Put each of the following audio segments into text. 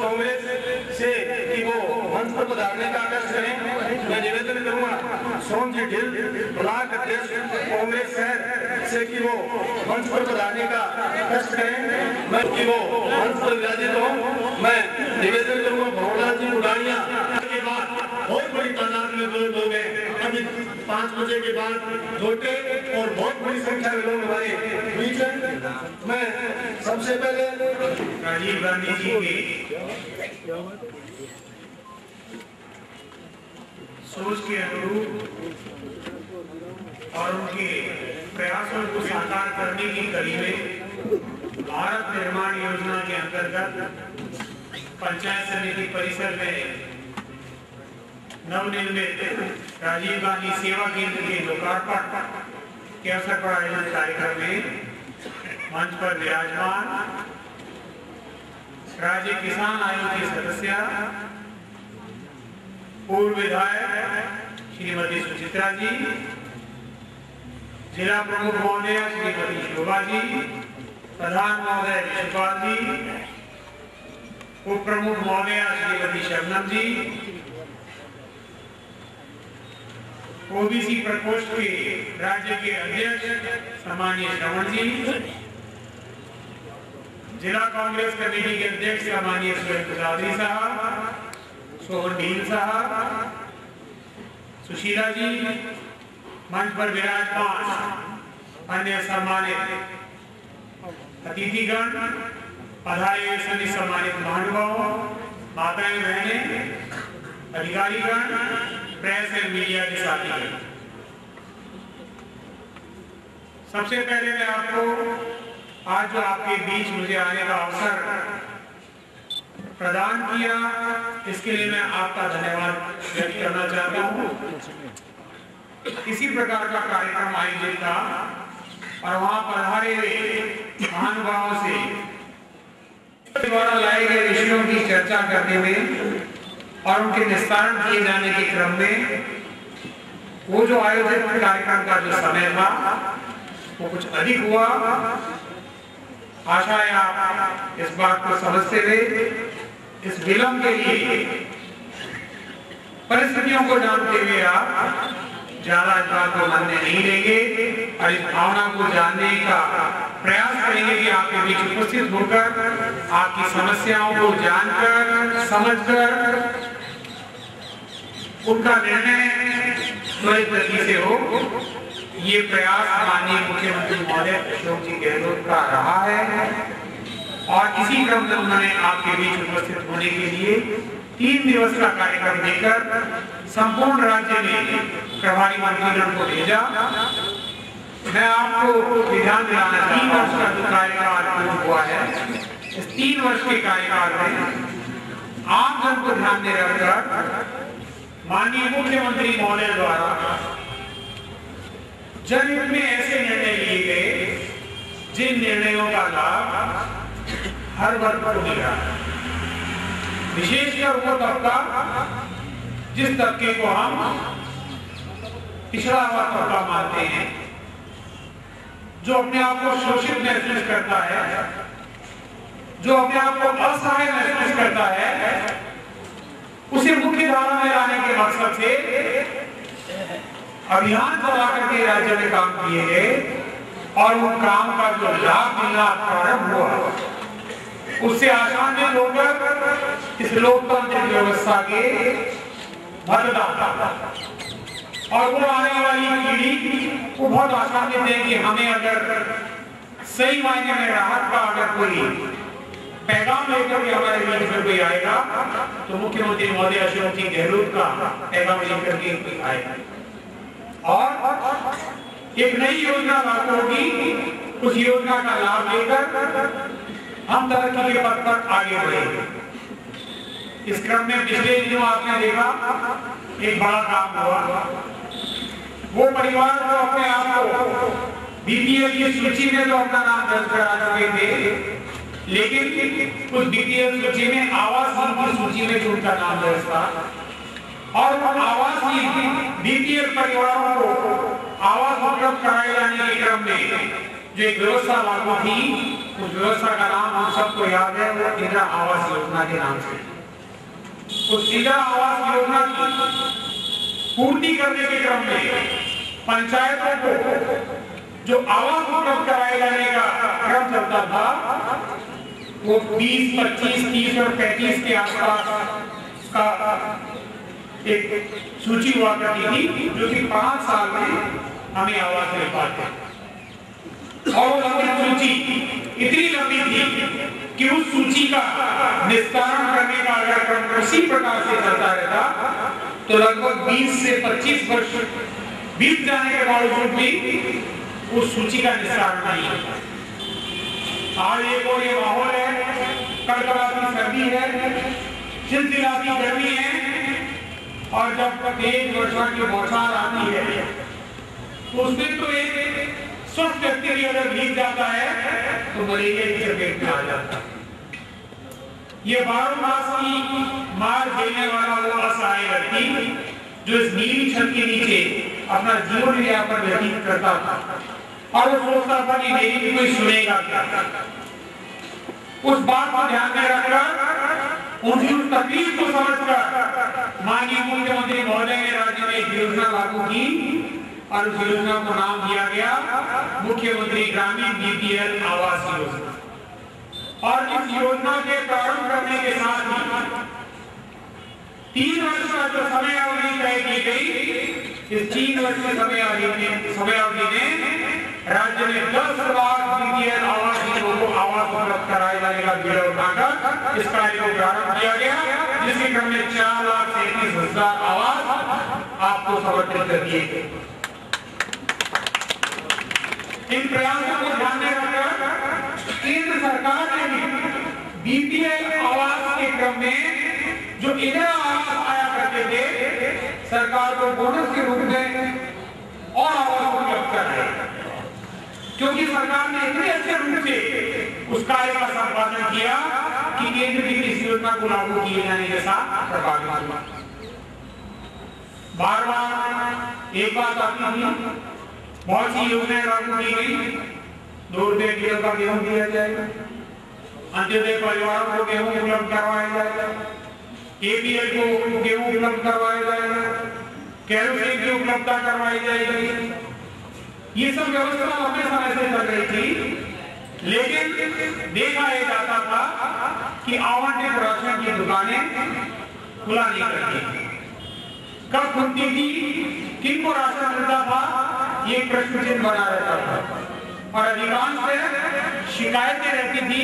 कांग्रेस से कि वो मंच पर पधारने का आदेश करें। मैं निवेदन करूंगा सोम जी ढिल ब्लॉक अध्यक्ष कांग्रेस शहर से कि वो मंच पर पधारने का कष्ट करें। मैं कि वो मंच पर विराजित हो। मैं निवेदन करूंगा भगवान जी बुढ़ानिया के बाद बहुत बड़ी तादाद में लोग हो गए। अभी 5 बजे के बाद लौटे और बहुत बड़ी संख्या में लोग हमारे बीच हैं। मैं सबसे पहले राजीव गांधी जी की सोच के अनुरूप और उनके प्रयासों को साकार करने की कड़ी में भारत निर्माण योजना के अंतर्गत पंचायत समिति परिसर में नवनिर्मित राजीव गांधी सेवा केंद्र के लोकार्पण के अवसर पर आयोजित कार्यक्रम में मंच पर विराजमान राज्य किसान आयोग के सदस्य पूर्व विधायक श्रीमती सुचित्रा जी, जिला प्रमुख महोदय श्रीमती शोभा जी, प्रधान महोदय शिवपाल जी, उप प्रमुख महोदय श्रीमती शबनम जी, ओबीसी प्रकोष्ठ के राज्य के अध्यक्ष सम्मानीय श्रवण जी, जिला कांग्रेस कमेटी के अध्यक्ष सम्मानीय सुरेश चौधरी साहब, सोहन ढील साहब, सुशीला जी, मंच पर विराजमान अन्य सम्मानित अतिथिगण, पधारे हुए सभी सम्मानित महानुभाव, माताएं बहनें, अधिकारीगण, प्रेस एवं मीडिया के साथी। सबसे पहले मैं आपको आज जो आपके बीच मुझे आने का अवसर प्रदान किया, इसके लिए मैं आपका धन्यवाद व्यक्त करना चाहता हूँ। इसी प्रकार का कार्यक्रम आयोजित था और वहां पधारे हुए महानुभावों से द्वारा लाए गए विषयों की चर्चा करने में और उनके निस्तारण किए जाने के क्रम में वो जो आयोजित कार्यक्रम का जो समय था वो कुछ अधिक हुआ। आशा है आप इस बात को समझते हुए इस विलंब के लिए परिस्थितियों को जानते हुए आप ज्यादा इस बात को मन में नहीं लेंगे और इस भावना को जानने का प्रयास करेंगे कि आपके बीच उपस्थित होकर आपकी समस्याओं को जानकर समझकर उनका निर्णय त्वरित गति से हो। ये प्रयास माननीय मुख्यमंत्री महोदय अशोक जी गहलोत का रहा है और इसी क्रम में उन्होंने आपके बीच उपस्थित होने के लिए 3 दिवस का कार्यक्रम देकर संपूर्ण राज्य में प्रभारी मंत्रीगण को भेजा। मैं आपको ध्यान दिलाना 3 वर्ष का जो कार्यकाल हुआ है, इस 3 वर्ष के कार्यकाल में आम जन को ध्यान में रखकर माननीय मुख्यमंत्री महोदय द्वारा जनहित में ऐसे निर्णय लिए गए जिन निर्णयों का लाभ हर वर्ग को मिला, विशेषकर वो तबका जिस तबके को हम पिछड़ा हुआ तबका मानते हैं, जो अपने आप को शोषित महसूस करता है, जो अपने आप को असहाय महसूस करता है, उसे मुख्य धारा में लाने के मकसद से अभियान चला करके राज्य में काम किए गए और उन काम का जो लाभ मिलना प्रारंभ हुआ उससे आशान्वित होकर इस लोकतांत्रिक व्यवस्था के मतदाता और वो आने वाली पीढ़ी को बहुत आशान्वित है कि हमें अगर सही मायने में राहत का अगर कोई पैगाम लेकर के हमारे बीच में कोई आएगा तो मुख्यमंत्री महोदय अशोक जी गहलोत का पैगाम लेकर के आएगा। और एक नई योजना लागू होगी, उस योजना का लाभ लेकर हम तरक्की के पथ पर आगे बढ़ेंगे। इस क्रम में पिछले दिनों आपने देखा एक बड़ा काम हुआ। वो परिवार जो अपने आप को बीपीएल की सूची में तो अपना नाम दर्ज करा चुके थे, लेकिन उस बीपीएल सूची में आवासहीन की सूची में जो उनका नाम दर्ज था, और आवासहीन बीपीएल परिवारों को आवास उपलब्ध कराए जाने के क्रम में जो एक व्यवस्था लागू थी, उस व्यवस्था का नाम हम सबको याद है, वो इंदिरा आवास योजना के नाम से। उस इंदिरा आवास योजना की पूर्ति करने के क्रम में पंचायतों को जो आवास उपलब्ध कराए जाने का क्रम चलता था, वो 20, 25, 30 और 35 के आसपास का एक सूची हुआ करती थी, जो कि 5 साल में हमें आवास मिल पाते। और लंबी सूची इतनी लंबी थी कि उस सूची का निस्तारण करने का अगर क्रम उसी प्रकार से चलता रहता तो लगभग 20 से 25 वर्ष बीत जाने के बावजूद भी उस सूची का निस्तारण नहीं होता। आज एक और ये माहौल है, कड़कड़ाती सर्दी है, चिलचिलाती गर्मी है, और जब तेज वर्षा की बौछार आती है तो उसमें तो एक स्वस्थ व्यक्ति भी अगर भीग जाता है तो मलेरिया की चपेट में आ जाता है। ये 12 मास की मार झेलने वाला वो असहाय व्यक्ति जो इस नीली छत के नीचे अपना जीवन यापन व्यतीत करता था, और वो सोचता था कि मेरी भी कोई सुनेगा क्या। उस बात को ध्यान में रखकर, उनकी उस तकलीफ को समझकर माननीय मुख्यमंत्री महोदय ने राज्य में एक योजना लागू की, और उस योजना को नाम दिया गया मुख्यमंत्री ग्रामीण बीपीएल आवास योजना। और इस योजना के प्रारंभ करने के साथ ही 3 वर्ष का जो समय अवधि तय की गई, इस 3 वर्ष की समय अवधि में राज्य में 10 लाख बीपीएल आवासीय को आवास उपलब्ध कराए जाने का बीड़ा उठाकर इस कार्य को प्रारंभ किया गया, जिसके क्रम में 4,37,000 आवास आपको समर्पित कर दिए गए। इन प्रयासों को ध्यान में रखकर केंद्र सरकार ने भी बीपीएल आवास के क्रम में जो इंदिरा आवास आया करते थे, सरकार को बोनस के रूप में और आवास उपलब्ध कराए, क्योंकि सरकार ने इतने अच्छे रूप से उस कार्य का संपादन किया कि केंद्र की इस योजना को लागू किए जाने के साथ प्रभावित हुआ। बार-बार एक बात आती थी, बहुत सी योजनाएं लागू की गई, 2 रुपए किलो का गेहूं दिया जाएगा, अंत्योदय परिवारों को गेहूं उपलब्ध करवाया जाएगा, एपीएल को गेहूं उपलब्ध करवाया जाएगा, कैरोसिन की उपलब्धता करवाई जाएगी। ये सब व्यवस्था लंबे समय से चल रही थी, लेकिन देखा यह जाता था कि आवंटित राशन की दुकानें खुला नहीं करती, कब खुलती थी, किनको राशन मिलता था, ये प्रश्न चिन्ह बना रहता था। और अधिकांश शिकायतें रहती थी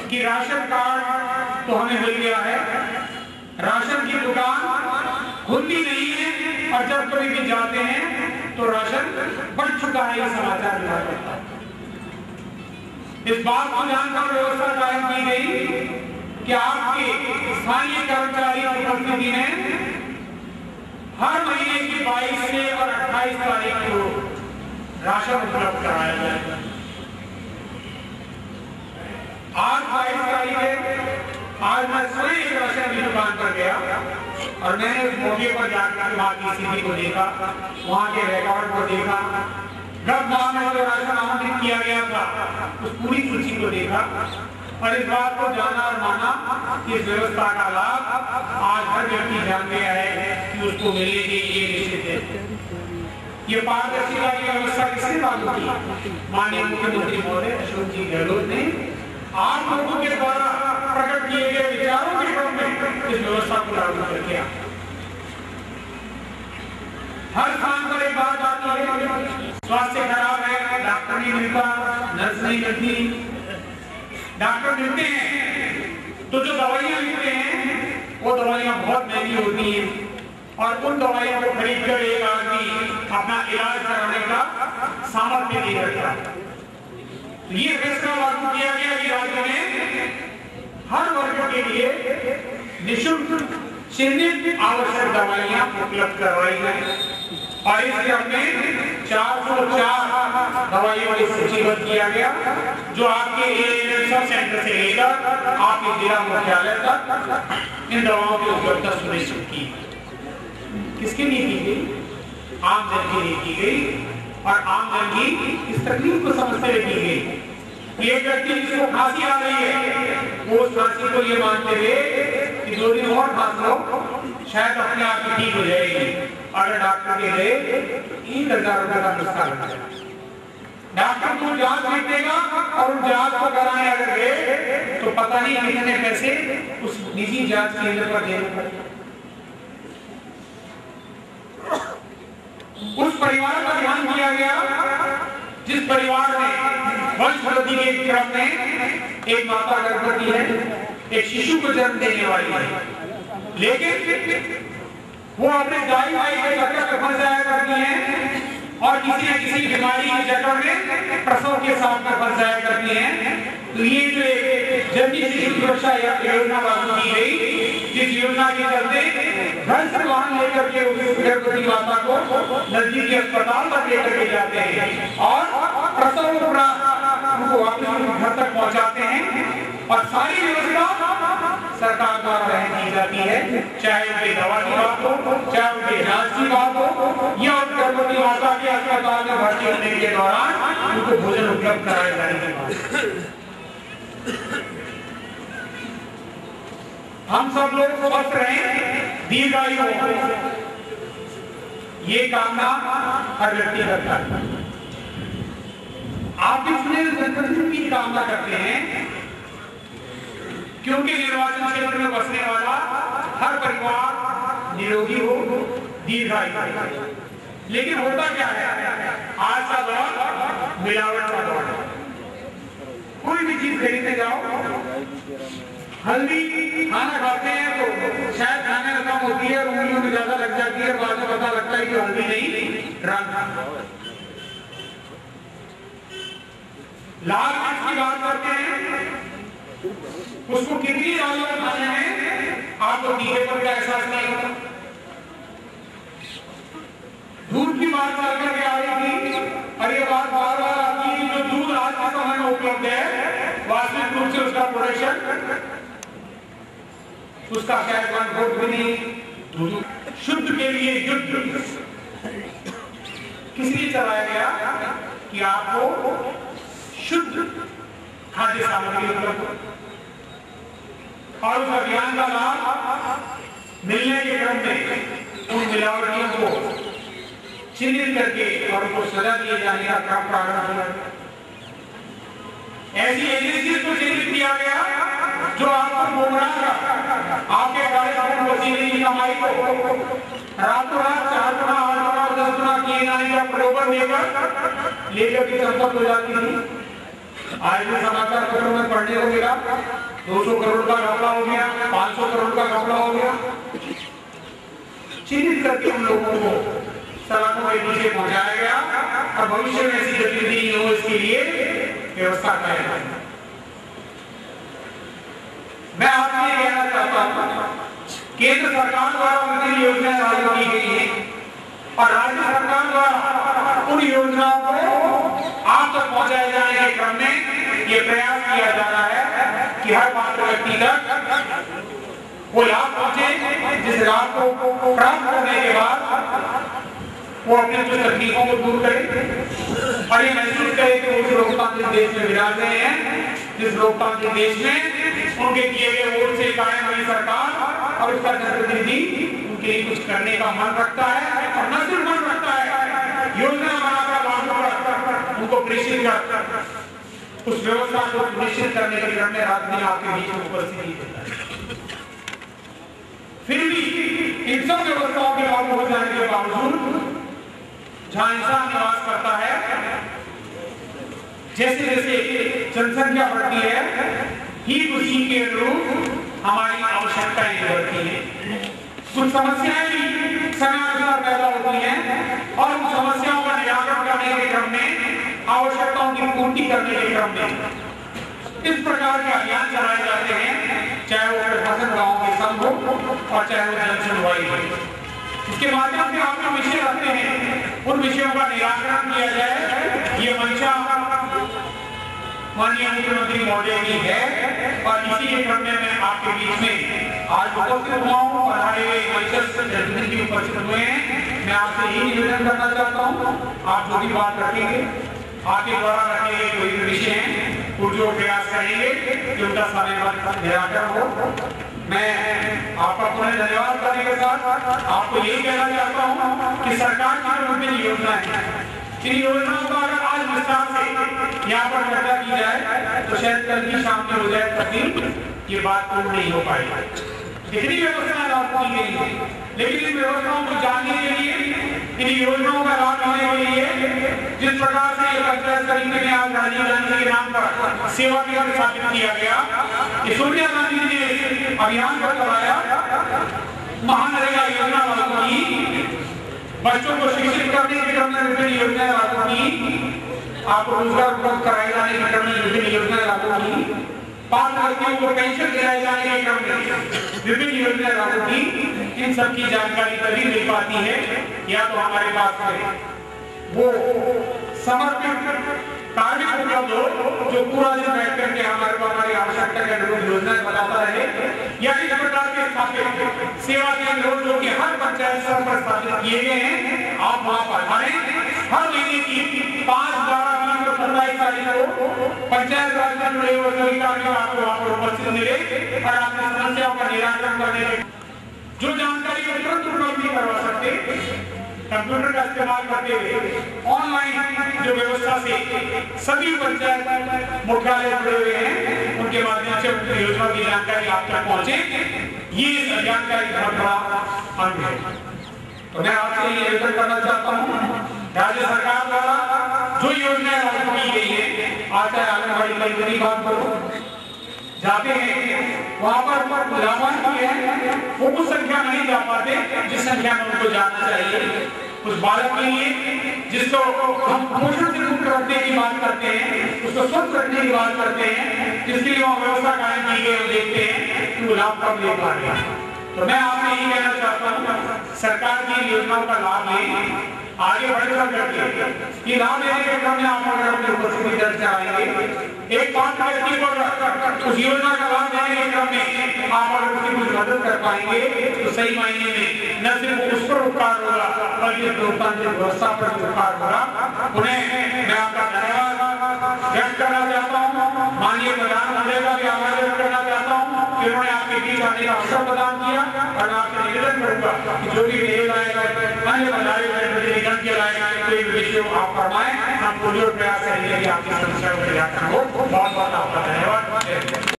कि राशन कार्ड तो हमें मिल गया है, राशन की दुकान खुलती नहीं है, और जब कभी भी जाते हैं तो राशन बढ़ चुका है, ये समाचार मिला करता है। इस बात को जानकर व्यवस्था कायम की गई कि आपके स्थानीय कर्मचारी की उपस्थिति में हर महीने की 22 से और 28 तारीख को राशन उपलब्ध कराया जाएगा। आज 22 तारीख है, आज मैं स्वयं एक राशन की दुकान पर गया और मैंने उस मौके पर जाकर वहां की स्थिति को देखा, वहां के रिकॉर्ड को देखा, गत माह में जो राशन आमंत्रित किया गया था उस पूरी सूची को देखा, और इस बात को जाना और माना कि इस व्यवस्था का लाभ आज हर व्यक्ति जान गया है कि उसको मिलने के लिए निश्चित है। ये पारदर्शिता की व्यवस्था किसने लागू की? माननीय मुख्यमंत्री महोदय अशोक जी गहलोत ने आप लोगों के द्वारा प्रकट किए गए विचारों के क्रम में इस व्यवस्था को लागू कर दिया। हर स्थान पर एक बात आती है, स्वास्थ्य खराब है, डॉक्टर नहीं मिलता, नर्स नहीं मिलती। डॉक्टर मिलते हैं तो जो दवाइयां मिलते हैं वो दवाइयां बहुत महंगी होती हैं, और उन दवाइयों को खरीद कर एक आदमी अपना इलाज कराने का सामर्थ्य नहीं रखता। तो ये फैसला लागू किया गया कि राज्य में हर वर्ग के लिए निःशुल्क चिन्हित आवश्यक दवाइयां उपलब्ध करवाई गई और इस क्रम में 404 दवाइयों को सूचीबद्ध किया गया जो आपके सब सेंटर से लेकर आपके जिला मुख्यालय तक इन दवाओं की उपलब्धता सुनिश्चित की। किसके लिए की गई? आम जन के लिए की गई और आम जन की इस तकलीफ को समझते हुए की गई। एक व्यक्ति जिसको खांसी आ रही है वो उस खांसी को ये मानते हुए कि 2 दिन और खांस लो शायद अपने आप ही ठीक हो जाएगी। अगर डॉक्टर के लिए 3000 रुपए का नुस्खा लग जाए, डॉक्टर को जांच लिख देगा और उस जांच को कराने अगर गए तो पता नहीं कितने पैसे उस निजी जांच केंद्र पर देने पड़े। उस परिवार का ध्यान किया गया जिस परिवार में वंश वृद्धि के क्रम में एक माता गर्भवती है, एक शिशु को जन्म देने वाली है, लेकिन वो अपने दाई भाई के चक्कर में फंस जाया करती हैं और किसी न किसी बीमारी के चक्कर में प्रसव के साथ में फंस जाया करती हैं। तो ये जो जननी शिशु सुरक्षा योजना लागू की गई, जिस योजना के चलते घर से वाहन लेकर के उस गर्भवती माता को नजदीकी अस्पताल तक लेकर के जाते हैं और प्रसव उपरांत उनको वापस घर तक पहुंचाते हैं और सारी व्यवस्था सरकार द्वारा वहन की जाती है, चाहे उनकी दवा की बात हो, चाहे उनके इलाज की बात हो या उस गर्भवती माता के अस्पताल में भर्ती होने के दौरान उनको भोजन उपलब्ध कराए जाने की बात। हम सब लोग स्वस्थ रहें, दीर्घायु हो, ये कामना हर व्यक्ति करता है। आप इसमें जनप्रतिनिधि की कामना करते हैं क्योंकि निर्वाचन क्षेत्र में बसने वाला हर परिवार निरोगी हो, दीर्घायु हो। लेकिन होता क्या है, आज का दौर मिलावट का दौर है। कोई भी चीज खरीदने जाओ, हल्दी खाना खाते हैं तो शायद खाने में कम होती है, उंगलियों में ज्यादा लग जाती है, बाद में पता लगता है कि हल्दी नहीं रंग। लाल मिर्च की बात करते हैं, उसको कितनी डालकर खाने में आपको तीखेपन का एहसास नहीं होता। दूध की बात करके आ रही थी और ये बात बार बार आती है, जो दूध आज के समय में उपलब्ध है वास्तविक रूप से उसका प्रोडक्शन, उसका क्या भी नहीं। शुद्ध के लिए युद्ध किस लिए चलाया गया कि आपको शुद्ध खाद्य सामग्री उपलब्ध और उस अभियान का लाभ मिलने के क्रम में उन मिलावटियों को चिन्हित करके और उनको सजा दिए जाने का क्रम प्रारंभ हुआ। ऐसी एजेंसी को चिन्हित किया गया जो आपको गुमराह कर आपके कार्यक्रम वसीले की कमाई को रातों रात 4 गुना 8 गुना 10 गुना किए जाने का प्रलोभन लेकर के संपत्ति हो जाती थी। आज भी समाचार पत्रों में पढ़ने को मिला 200 करोड़ का घपला हो गया, 500 करोड़ का घपला हो गया। चिन्हित करके उन लोगों को सलाखों के नीचे पहुंचाया गया और भविष्य में ऐसी गतिविधि नहीं हो इसके लिए व्यवस्था कराई गई। मैं आपसे ये कहना चाहता हूं, केंद्र सरकार द्वारा विभिन्न योजनाएं लागू की गई हैं और राज्य सरकार द्वारा उन योजनाओं को आप तक पहुंचाए जाने के क्रम में ये प्रयास किया जा रहा है कि हर पात्र व्यक्ति तक वो लाभ पहुंचे, जिस लाभ को प्राप्त करने के बाद वो अपने जो तकलीफों को दूर करे और ये महसूस करे कि उस लोकतांत्रिक देश में विराज रहे हैं, जिस लोकतांत्रिक देश में उनके किए गए वोट से कायम हुई सरकार और उसका जनप्रतिनिधि उनके लिए कुछ करने का मन रखता है और न सिर्फ मन रखता है, योजना बनाकर लागू उनको प्रेषित कर उस व्यवस्था को निश्चित करने के क्रम में रात दिन आपके बीच में उपस्थित होता है। फिर भी इन सब व्यवस्थाओं के लागू हो जाने के बावजूद जहां इंसान निवास करता है, जैसे जैसे जनसंख्या बढ़ती है ठीक उसी के अनुरूप हमारी आवश्यकताएं बढ़ती हैं। कुछ समस्याएं भी समय अनुसार पैदा होती हैं और उन समस्याओं का निराकरण करने के क्रम में आवश्यकताओं की पूर्ति करने के क्रम में इस प्रकार के अभियान चलाए जाते हैं, चाहे वो प्रशासन गाँव के संघ हो और चाहे वो जन सुनवाई हो। इसके माध्यम से आप जो विषय रखते हैं उन विषयों का निराकरण किया जाए, ये मंशा माननीय मुख्यमंत्री महोदय की है। और इसी के क्रम में मैं आपके बीच में आज उपस्थित हुआ हूँ, पधारे हुए जनप्रतिनिधि उपस्थित हुए हैं। मैं आपसे यही निवेदन करना चाहता हूँ, आप जो भी बात रखेंगे, आपके द्वारा रखे गए कोई भी विषय हैं, जो प्रयास करेंगे कि उनका समय निराकरण हो। मैं आपका पुनः धन्यवाद करने के साथ आपको यही कहना चाहता हूँ कि सरकार की जो विभिन्न योजनाएं हैं, इन योजनाओं का अगर आज विस्तार से यहाँ पर चर्चा की जाए तो शायद कल की शाम में हो जाए तभी ये बात पूर्ण नहीं हो पाएगी। कितनी व्यवस्थाएं लागू की गई है, लेकिन इन व्यवस्थाओं को जानने के लिए, इन योजनाओं का लाभ लेने के लिए जिस प्रकार से पंचायत समिति ने आज राजीव गांधी के नाम पर सेवा केंद्र स्थापित किया गया, सोनिया गांधी जी ने अभियान पर चलाया, महानरेगा योजना लागू की, बच्चों को शिक्षित करने के क्रम में विभिन्न योजनाएं लागू की, आपको रोजगार उपलब्ध कराए जाने के क्रम में विभिन्न योजनाएं लागू की, पात्र व्यक्तियों को पेंशन दिलाए जाने के क्रम में विभिन्न योजनाएं लागू की। इन सब की जानकारी तभी मिल पाती है या तो हमारे पास वो समर्पित कार्मिक उपलब्ध हो जो पूरा दिन बैठ करके हमारे को हमारी आवश्यकता के अनुरूप योजनाएं बताता रहे, या इस प्रकार के स्थापित सेवा केंद्र जो कि हर पंचायत स्तर पर स्थापित किए गए हैं, आप वहां पर आए। हर महीने की 5, 12, 20 और 27 तारीख को पंचायत राज से जुड़े हुए सभी कार्मिक आपको वहां पर उपस्थित मिले और आपकी समस्याओं का निराकरण करने के जो जानकारी को तुरंत उपलब्ध नहीं करवा सकते, कंप्यूटर का इस्तेमाल करते हुए ऑनलाइन जो व्यवस्था से सभी पंचायत मुख्यालय जुड़े हुए हैं उनके माध्यम से उनकी योजना की जानकारी आप तक पहुंचे, ये जानकारी बहुत बड़ा अंग है। तो मैं आपसे ये निवेदन करना चाहता हूँ, राज्य सरकार द्वारा जो योजनाएं लागू की गई है, आज चाहे आंगनबाड़ी केंद्र की बात करो, जाते हैं वहां पर लाभार्थी है वो कुछ संख्या में नहीं जा पाते जिस संख्या में उनको जाना चाहिए। उस बालक के लिए जिसको हम पोषण से मुक्त रखने की बात करते हैं, उसको स्वस्थ रखने की बात करते हैं, जिसके लिए वहाँ व्यवस्था कायम की गई, देखते हैं कि वो लाभ कब ले पा रहे हैं। तो मैं आपसे यही कहना चाहता हूँ, सरकार की योजनाओं का लाभ लें, आगे बढ़कर करके ये लाभ लेने के क्रम में आप अगर अपनी उपस्थिति दर्ज कराएंगे, एक पात्र व्यक्ति को उस योजना का लाभ देने के क्रम में आप अगर उसकी कुछ मदद कर पाएंगे तो सही मायने में न सिर्फ उस पर उपकार होगा बल्कि लोकतांत्रिक व्यवस्था पर उपकार होगा। उन्हें मैं आपका धन्यवाद व्यक्त करना चाहता हूँ, माननीय प्रधानमंत्री का भी आभार व्यक्त करना चाहता हूँ कि उन्होंने आपके बीच आने का अवसर प्रदान किया। और आपसे निवेदन करूंगा कि जो भी मेल आएगा, अन्य बधाई प्रतिनिधिगण के लाएगा, कोई विषय आप फरमाएं, हम पूरी प्रयास करेंगे कि आपकी समस्या को निराकरण हो।